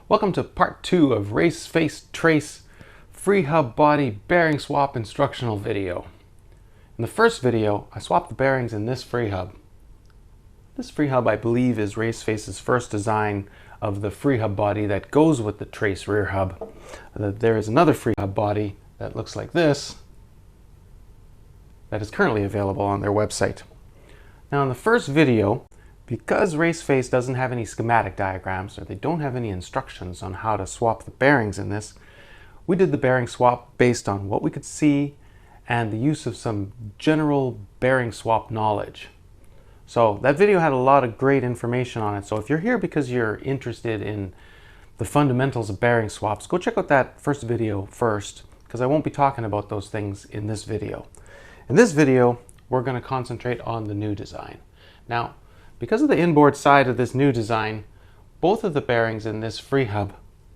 Welcome to part 2 of Race Face Trace Free Hub Body Bearing Swap instructional video. In the first video, I swapped the bearings in this free hub. This free hub, I believe, is Race Face's first design of the free hub body that goes with the Trace rear hub. There is another free hub body that looks like this that is currently available on their website. Now in the first video, because Race Face doesn't have any schematic diagrams, or they don't have any instructions on how to swap the bearings in this, we did the bearing swap based on what we could see and the use of some general bearing swap knowledge. So that video had a lot of great information on it, so if you're here because you're interested in the fundamentals of bearing swaps, go check out that first video first, because I won't be talking about those things in this video. In this video, we're going to concentrate on the new design. Now, because of the inboard side of this new design, both of the bearings in this free hub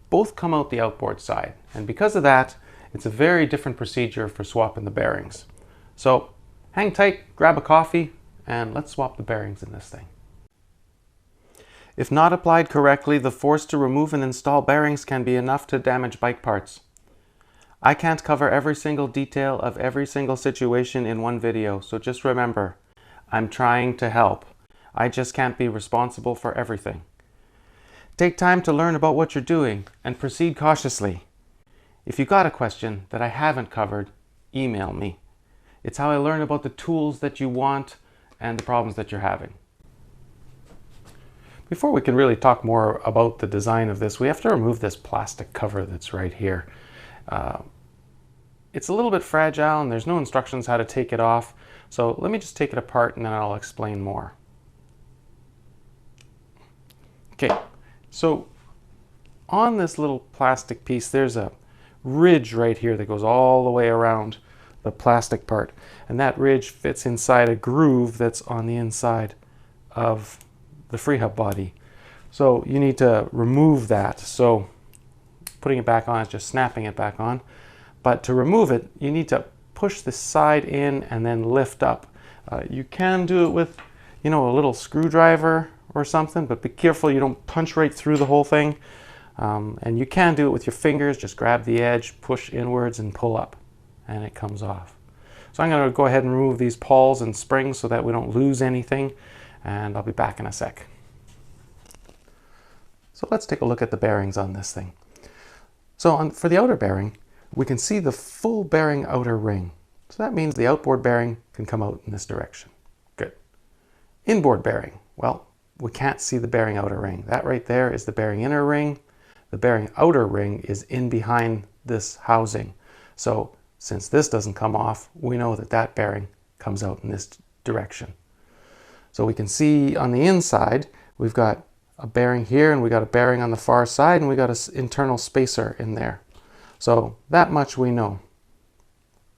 both come out the outboard side. And because of that, it's a very different procedure for swapping the bearings. So hang tight, grab a coffee, and let's swap the bearings in this thing. If not applied correctly, the force to remove and install bearings can be enough to damage bike parts. I can't cover every single detail of every single situation in one video, so just remember, I'm trying to help. I just can't be responsible for everything. Take time to learn about what you're doing and proceed cautiously. If you got a question that I haven't covered, email me. It's how I learn about the tools that you want and the problems that you're having. Before we can really talk more about the design of this, we have to remove this plastic cover that's right here. It's a little bit fragile and there's no instructions how to take it off. So let me just take it apart and then I'll explain more. Okay, so on this little plastic piece, there's a ridge right here that goes all the way around the plastic part. And that ridge fits inside a groove that's on the inside of the free hub body. So you need to remove that. So putting it back on is just snapping it back on. But to remove it, you need to push the side in and then lift up. You can do it with, a little screwdriver or something, but be careful you don't punch right through the whole thing. And you can do it with your fingers. Just grab the edge, push inwards and pull up, and it comes off. So I'm going to go ahead and remove these pawls and springs so that we don't lose anything, and I'll be back in a sec. So let's take a look at the bearings on this thing. So for the outer bearing, we can see the full bearing outer ring. So that means the outboard bearing can come out in this direction. Good. Inboard bearing, well, we can't see the bearing outer ring. That right there is the bearing inner ring. The bearing outer ring is in behind this housing. So since this doesn't come off, we know that that bearing comes out in this direction. So we can see on the inside, we've got a bearing here and we got a bearing on the far side and we got an internal spacer in there. So that much we know.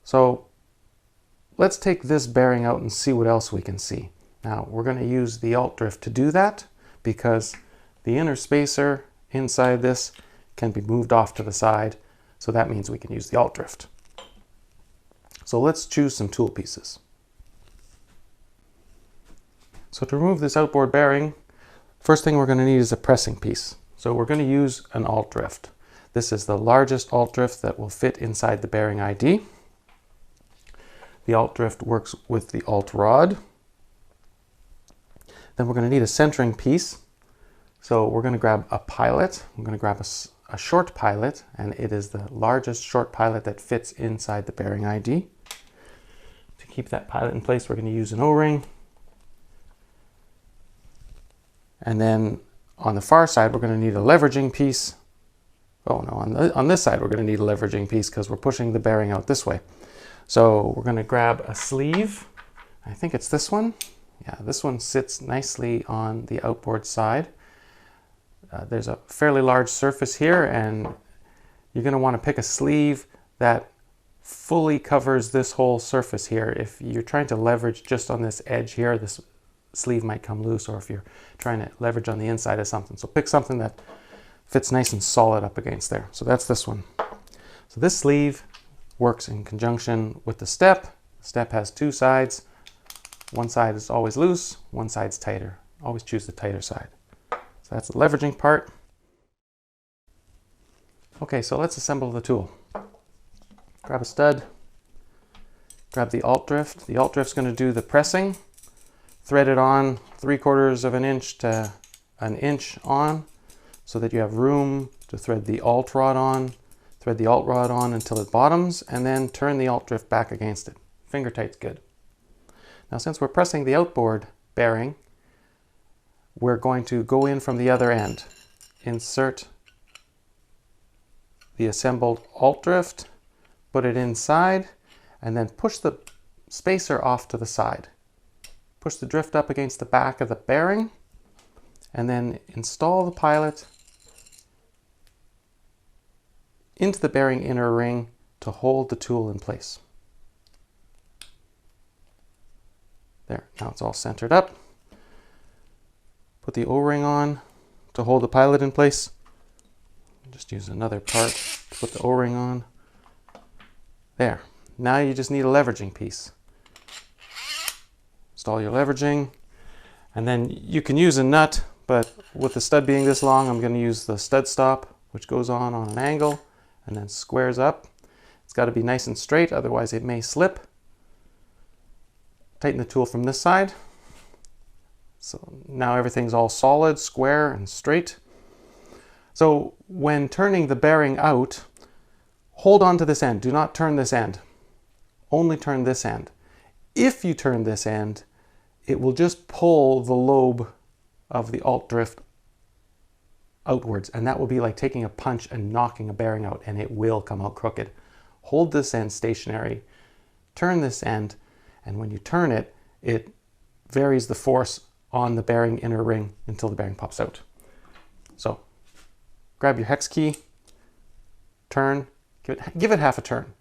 So let's take this bearing out and see what else we can see. Now we're going to use the alt drift to do that because the inner spacer inside this can be moved off to the side. So that means we can use the alt drift. So let's choose some tool pieces. So to remove this outboard bearing, first thing we're going to need is a pressing piece. So we're going to use an alt drift. This is the largest alt drift that will fit inside the bearing ID. The alt drift works with the alt rod. Then we're going to need a centering piece. So we're going to grab a pilot. I'm going to grab a short pilot, and it is the largest short pilot that fits inside the bearing ID. To keep that pilot in place, we're going to use an O-ring. And then on the far side, we're going to need a leveraging piece. Oh no, on this side, we're going to need a leveraging piece because we're pushing the bearing out this way. So we're going to grab a sleeve. I think it's this one. Yeah, this one sits nicely on the outboard side. There's a fairly large surface here, and you're going to want to pick a sleeve that fully covers this whole surface here. If you're trying to leverage just on this edge here, this sleeve might come loose, or if you're trying to leverage on the inside of something. So pick something that fits nice and solid up against there. So that's this one. So this sleeve works in conjunction with the step. The step has two sides. One side is always loose, one side's tighter. Always choose the tighter side. So that's the leveraging part. Okay, so let's assemble the tool. Grab a stud, grab the alt drift. The alt drift's going to do the pressing. Thread it on 3/4 of an inch to an inch on so that you have room to thread the alt rod on. Thread the alt rod on until it bottoms and then turn the alt drift back against it. Finger tight's good. Now since we're pressing the outboard bearing, we're going to go in from the other end. Insert the assembled alt drift, put it inside, and then push the spacer off to the side. Push the drift up against the back of the bearing, and then install the pilot into the bearing inner ring to hold the tool in place. There, now it's all centered up. Put the O-ring on to hold the pilot in place. Just use another part to put the O-ring on. There. Now you just need a leveraging piece. Install your leveraging, and then you can use a nut, but with the stud being this long, I'm going to use the stud stop, which goes on an angle and then squares up. It's got to be nice and straight, otherwise it may slip. Tighten the tool from this side. So now everything's all solid, square, and straight. So when turning the bearing out, hold on to this end. Do not turn this end. Only turn this end. If you turn this end, it will just pull the lobe of the alt drift outwards, and that will be like taking a punch and knocking a bearing out, and it will come out crooked. Hold this end stationary, turn this end, and when you turn it, it varies the force on the bearing inner ring until the bearing pops out. So grab your hex key, turn, give it half a turn.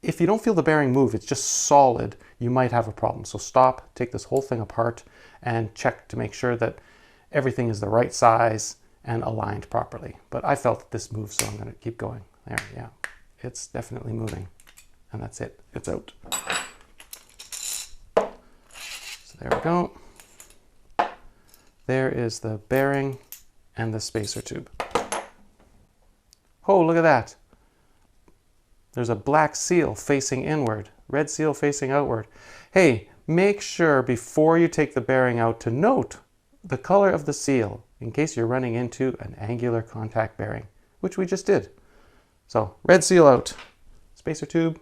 If you don't feel the bearing move, it's just solid, you might have a problem. So stop, take this whole thing apart, and check to make sure that everything is the right size and aligned properly. But I felt that this moved, so I'm going to keep going. There, yeah, it's definitely moving. And that's it, it's out. So there we go. There is the bearing and the spacer tube. Oh, look at that. There's a black seal facing inward, red seal facing outward. Hey, make sure before you take the bearing out to note the color of the seal in case you're running into an angular contact bearing, which we just did. So red seal out. Spacer tube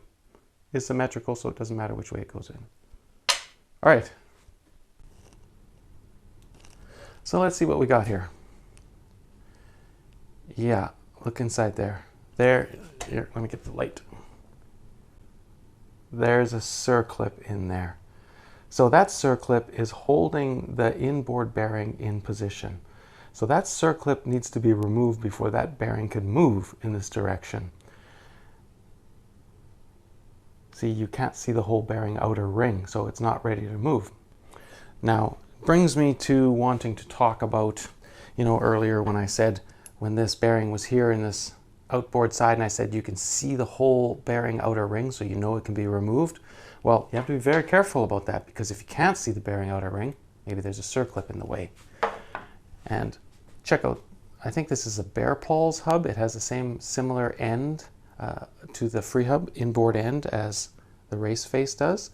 is symmetrical, so it doesn't matter which way it goes in. All right. So let's see what we got here. Yeah, look inside there. There, here, let me get the light. There's a circlip in there. So that circlip is holding the inboard bearing in position. So that circlip needs to be removed before that bearing can move in this direction. See, you can't see the whole bearing outer ring, so it's not ready to move. Now, brings me to wanting to talk about, earlier when I said when this bearing was here in this outboard side, and I said you can see the whole bearing outer ring, so you know it can be removed. Well, you have to be very careful about that, because if you can't see the bearing outer ring, maybe there's a circlip in the way. And check out, I think this is a Bear Paws hub. It has the same similar end to the free hub, inboard end, as the race face does,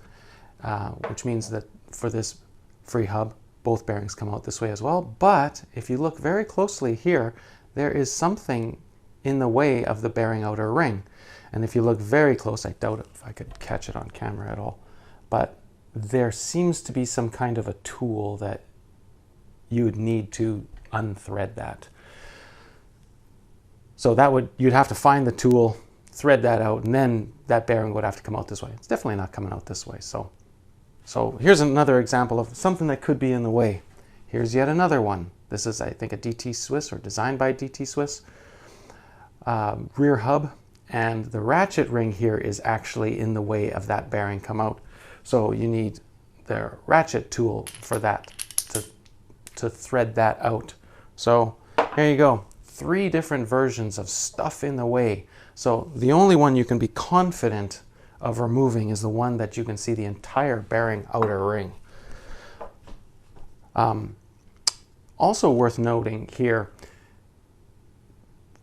which means that for this free hub, both bearings come out this way as well. But if you look very closely here, there is something in the way of the bearing outer ring. And if you look very close, I doubt if I could catch it on camera at all, but there seems to be some kind of a tool that you would need to unthread that. So you'd have to find the tool, thread that out, and then that bearing would have to come out this way. It's definitely not coming out this way. So here's another example of something that could be in the way. Here's yet another one. This is, I think, a DT Swiss, or designed by DT Swiss. Rear hub, and the ratchet ring here is actually in the way of that bearing come out. So you need the ratchet tool for that, to thread that out. So here you go, 3 different versions of stuff in the way. So the only one you can be confident of removing is the one that you can see the entire bearing outer ring. Also worth noting here,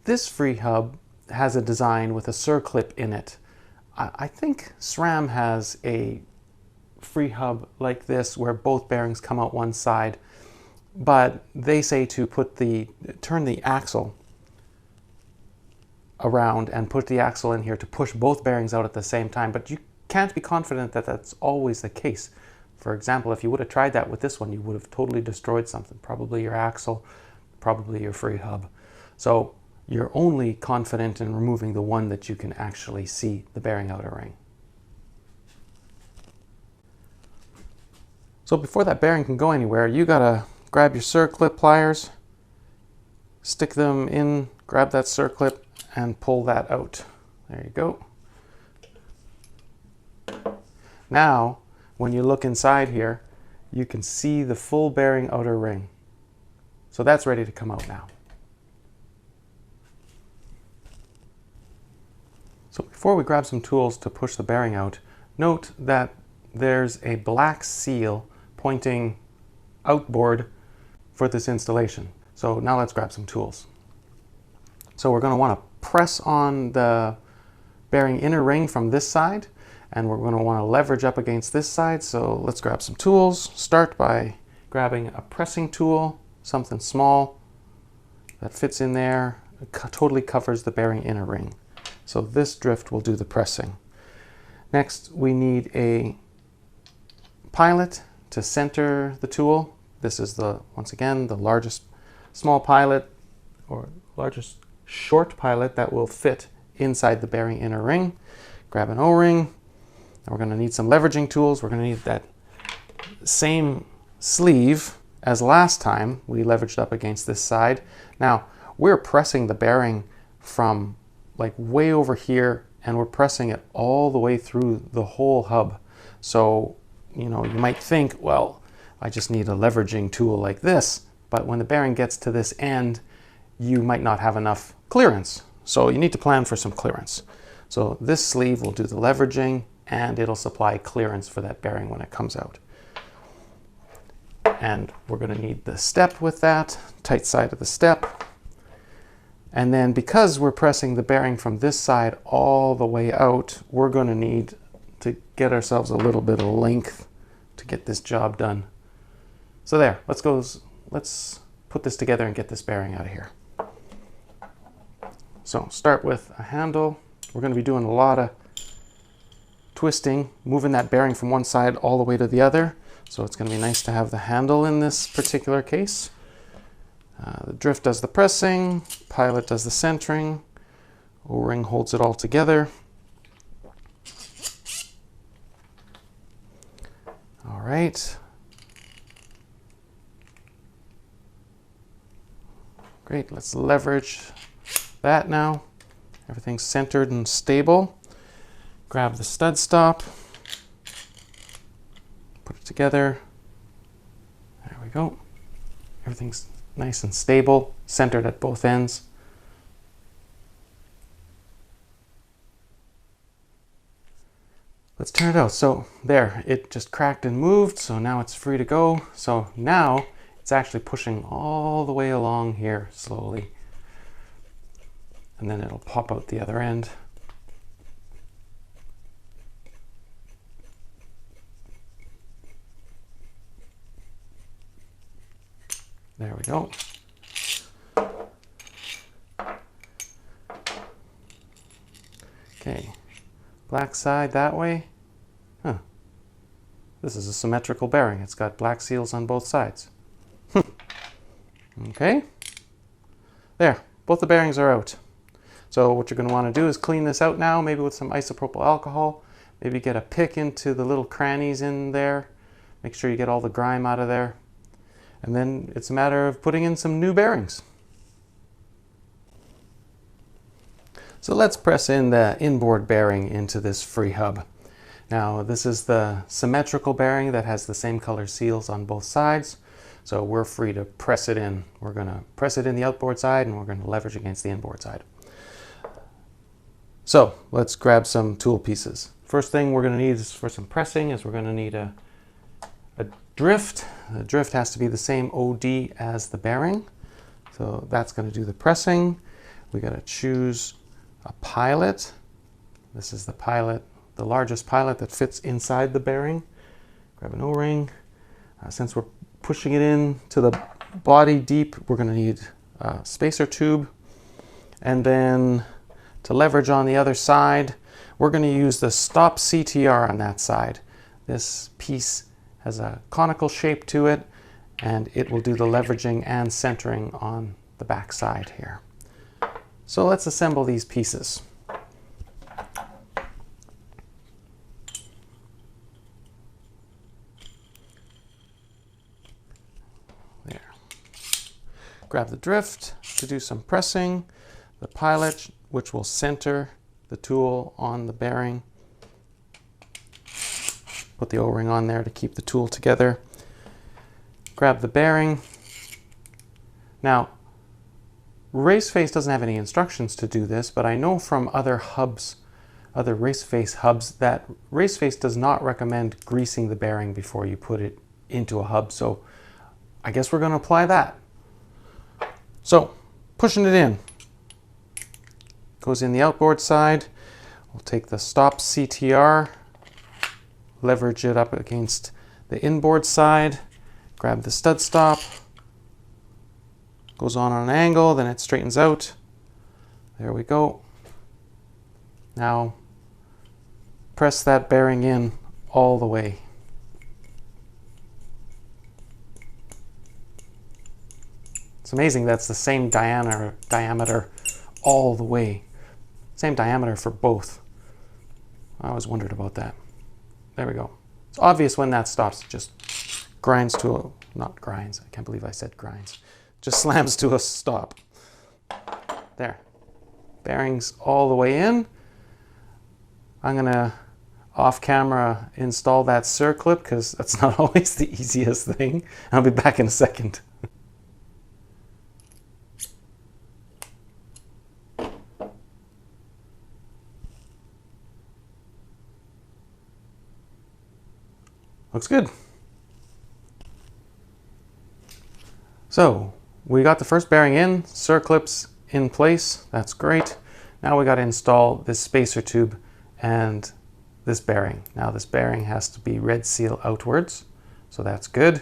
this free hub has a design with a circlip in it. I think SRAM has a free hub like this where both bearings come out one side, but they say to turn the axle around and put the axle in here to push both bearings out at the same time, but you can't be confident that that's always the case. For example, if you would have tried that with this one, you would have totally destroyed something, probably your axle, probably your free hub. So you're only confident in removing the one that you can actually see the bearing outer ring. So before that bearing can go anywhere, you gotta grab your circlip pliers, stick them in, grab that circlip, and pull that out. There you go. Now, when you look inside here, you can see the full bearing outer ring. So that's ready to come out now. So before we grab some tools to push the bearing out, note that there's a black seal pointing outboard for this installation. So now let's grab some tools. So we're going to want to press on the bearing inner ring from this side, and we're going to want to leverage up against this side. So let's grab some tools. Start by grabbing a pressing tool, something small that fits in there, totally covers the bearing inner ring. So this drift will do the pressing. Next, we need a pilot to center the tool. This is once again, the largest small pilot or largest short pilot that will fit inside the bearing inner ring. Grab an O-ring. And we're going to need some leveraging tools. We're going to need that same sleeve as last time we leveraged up against this side. Now, we're pressing the bearing from like way over here, and we're pressing it all the way through the whole hub. So, you might think, well, I just need a leveraging tool like this, but when the bearing gets to this end, you might not have enough clearance. So you need to plan for some clearance. So this sleeve will do the leveraging, and it'll supply clearance for that bearing when it comes out. And we're going to need the step with that, tight side of the step. And then because we're pressing the bearing from this side all the way out, we're going to need to get ourselves a little bit of length to get this job done. So there, let's put this together and get this bearing out of here. So start with a handle. We're going to be doing a lot of twisting, moving that bearing from one side all the way to the other. So it's going to be nice to have the handle in this particular case. The drift does the pressing, pilot does the centering, O-ring holds it all together. All right. Great, let's leverage that now. Everything's centered and stable. Grab the stud stop, put it together. There we go. Everything's nice and stable, centered at both ends. Let's turn it out. So there, it just cracked and moved, so now it's free to go. So now it's actually pushing all the way along here slowly. And then it'll pop out the other end. There we go. Okay, black side that way. Huh. This is a symmetrical bearing. It's got black seals on both sides. Okay. There, both the bearings are out. So what you're going to want to do is clean this out now, maybe with some isopropyl alcohol. Maybe get a pick into the little crannies in there. Make sure you get all the grime out of there. And then it's a matter of putting in some new bearings. So let's press in the inboard bearing into this free hub. Now this is the symmetrical bearing that has the same color seals on both sides. So we're free to press it in. We're going to press it in the outboard side, and we're going to leverage against the inboard side. So let's grab some tool pieces. First thing we're going to need is for some pressing is we're going to need a drift. The drift has to be the same OD as the bearing. So that's going to do the pressing. We got to choose a pilot. This is the pilot, the largest pilot that fits inside the bearing. Grab an O-ring. Since we're pushing it in to the body deep, we're going to need a spacer tube. And then to leverage on the other side, we're going to use the stop CTR on that side. This piece has a conical shape to it, and it will do the leveraging and centering on the back side here. So let's assemble these pieces. There. Grab the drift to do some pressing, the pilot, which will center the tool on the bearing. Put the O-ring on there to keep the tool together. Grab the bearing. Now, Raceface doesn't have any instructions to do this, but I know from other hubs, other Raceface hubs, that Raceface does not recommend greasing the bearing before you put it into a hub. So I guess we're going to apply that. So pushing it in. Goes in the outboard side. We'll take the stop CTR, leverage it up against the inboard side, grab the stud stop, goes on an angle, then it straightens out. There we go. Now press that bearing in all the way. It's amazing that's the same diameter all the way. Same diameter for both. I always wondered about that. There we go. It's obvious when that stops. It just grinds to a, not grinds, I can't believe I said grinds. Just slams to a stop. There. Bearings all the way in. I'm gonna off camera install that circlip because that's not always the easiest thing. I'll be back in a second. Looks good. So we got the first bearing in, circlips in place. That's great. Now we got to install this spacer tube and this bearing. Now this bearing has to be red seal outwards, so that's good.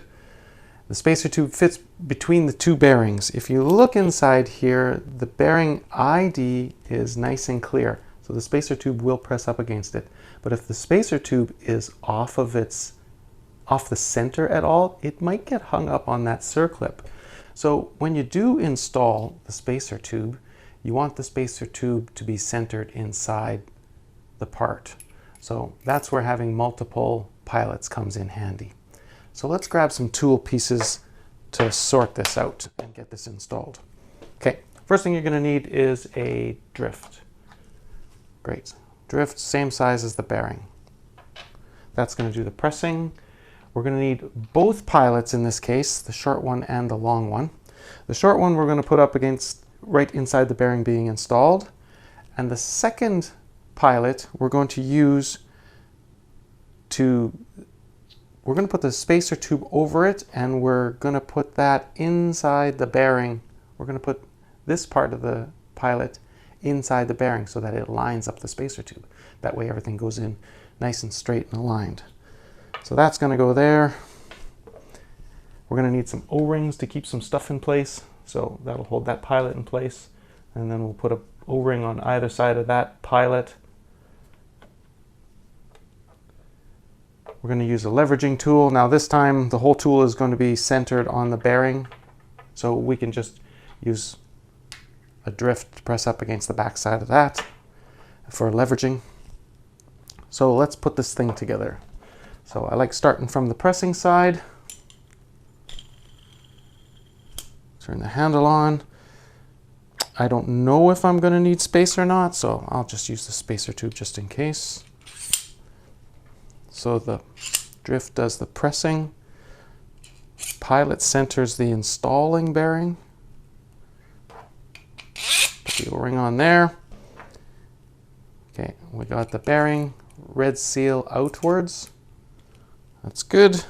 The spacer tube fits between the two bearings. If you look inside here, the bearing ID is nice and clear, so the spacer tube will press up against it. But if the spacer tube is off the center at all, it might get hung up on that circlip. So when you do install the spacer tube, you want the spacer tube to be centered inside the part. So that's where having multiple pilots comes in handy. So let's grab some tool pieces to sort this out and get this installed. Okay, first thing you're going to need is a drift. Great. Drift, same size as the bearing. That's going to do the pressing. We're going to need both pilots in this case, the short one and the long one. The short one we're going to put up against right inside the bearing being installed. And the second pilot we're going to use we're going to put the spacer tube over it, and we're going to put that inside the bearing. We're going to put this part of the pilot inside the bearing so that it lines up the spacer tube. That way everything goes in nice and straight and aligned. So that's going to go there. We're going to need some O-rings to keep some stuff in place. So that'll hold that pilot in place. And then we'll put an O-ring on either side of that pilot. We're going to use a leveraging tool. Now this time the whole tool is going to be centered on the bearing. So we can just use a drift to press up against the back side of that for leveraging. So let's put this thing together. So I like starting from the pressing side. Turn the handle on. I don't know if I'm going to need space or not, so I'll just use the spacer tube just in case. So the drift does the pressing. Pilot centers the installing bearing. Put the O-ring on there. Okay, we got the bearing, red seal outwards. That's good.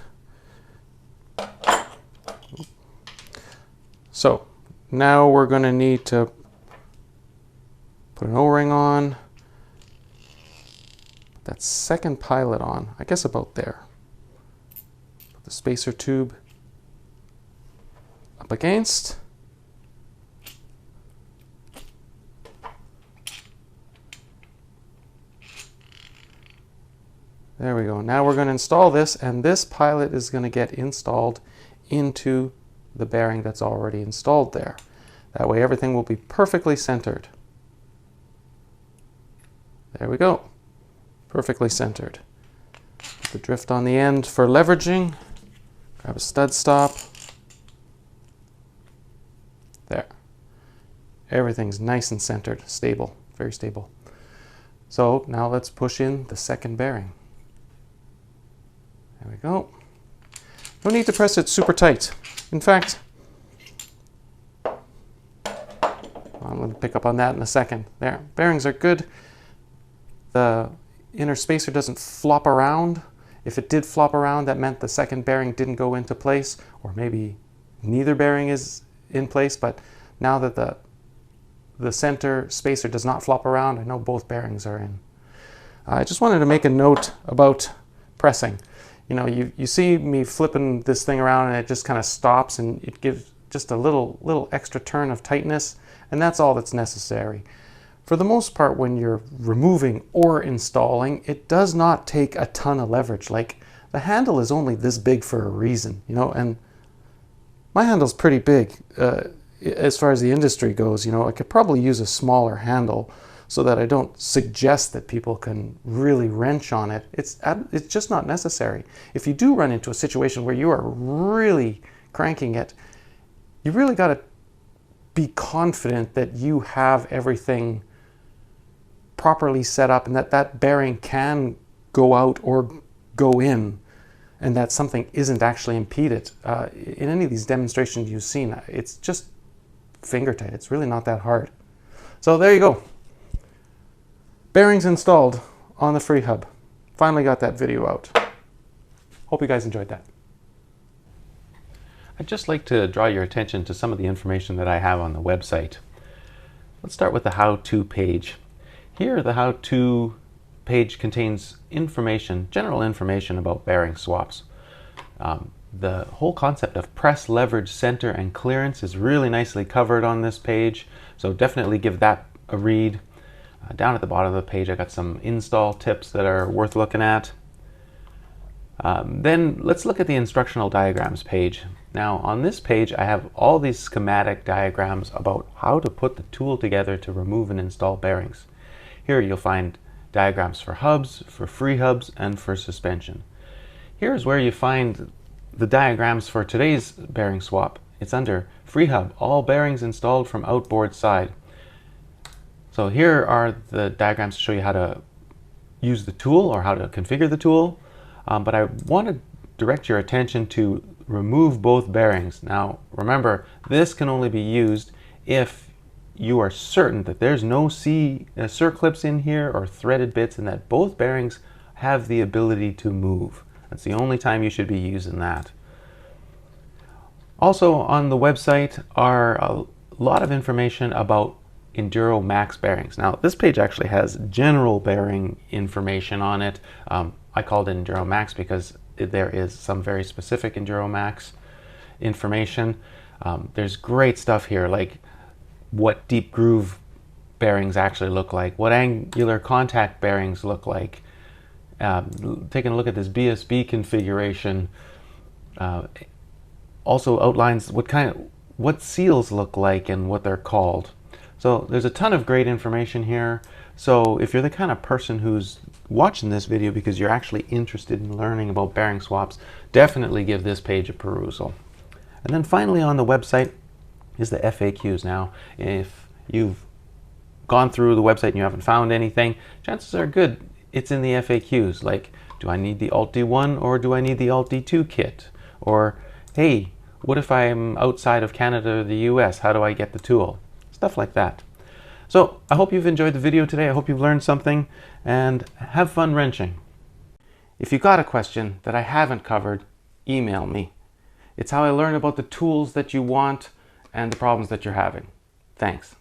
So now we're going to need to Put an O-ring on. Put that second pilot on, I guess about there. Put the spacer tube up against. There we go. Now we're going to install this, and this pilot is going to get installed into the bearing that's already installed there. That way everything will be perfectly centered. There we go. Perfectly centered. Put the drift on the end for leveraging. Grab a stud stop. There. Everything's nice and centered, stable, very stable. So now let's push in the second bearing. There we go. No need to press it super tight. In fact, I'm going to pick up on that in a second. There, bearings are good. The inner spacer doesn't flop around. If it did flop around, that meant the second bearing didn't go into place, or maybe neither bearing is in place, but now that the center spacer does not flop around, I know both bearings are in. I just wanted to make a note about pressing. You know, you see me flipping this thing around and it just kind of stops, and it gives just a little extra turn of tightness, and that's all that's necessary. For the most part, when you're removing or installing, it does not take a ton of leverage. Like, the handle is only this big for a reason, you know, and my handle's pretty big as far as the industry goes. You know, I could probably use a smaller handle so that I don't suggest that people can really wrench on it. It's just not necessary. If you do run into a situation where you are really cranking it, you really got to be confident that you have everything properly set up and that that bearing can go out or go in, and that something isn't actually impeded. In any of these demonstrations you've seen, it's just finger tight. It's really not that hard. So there you go. Bearings installed on the free hub. Finally got that video out. Hope you guys enjoyed that. I'd just like to draw your attention to some of the information that I have on the website. Let's start with the how-to page. Here, the how-to page contains information, general information about bearing swaps. The whole concept of press, leverage, center, and clearance is really nicely covered on this page, so definitely give that a read. Down at the bottom of the page, I got some install tips that are worth looking at. Then let's look at the instructional diagrams page. Now, on this page, I have all these schematic diagrams about how to put the tool together to remove and install bearings. Here you'll find diagrams for hubs, for free hubs, and for suspension. Here's where you find the diagrams for today's bearing swap. It's under free hub, all bearings installed from outboard side. So here are the diagrams to show you how to use the tool or how to configure the tool. But I want to direct your attention to remove both bearings. Now remember, this can only be used if you are certain that there's no circlips in here or threaded bits, and that both bearings have the ability to move. That's the only time you should be using that. Also on the website are a lot of information about Enduro Max bearings. Now this page actually has general bearing information on it. I called it Enduro Max because there is some very specific Enduro Max information. There's great stuff here, like what deep groove bearings actually look like, what angular contact bearings look like, taking a look at this BSB configuration. Also outlines what seals look like and what they're called. So there's a ton of great information here. So if you're the kind of person who's watching this video because you're actually interested in learning about bearing swaps, definitely give this page a perusal. And then finally on the website is the FAQs. Now, if you've gone through the website and you haven't found anything, chances are good it's in the FAQs. Like, do I need the Alt D1 or do I need the Alt D2 kit? Or, hey, what if I'm outside of Canada or the US? How do I get the tool? Stuff like that. So I hope you've enjoyed the video today. I hope you've learned something, and have fun wrenching. If you got a question that I haven't covered, email me. It's how I learn about the tools that you want and the problems that you're having. Thanks.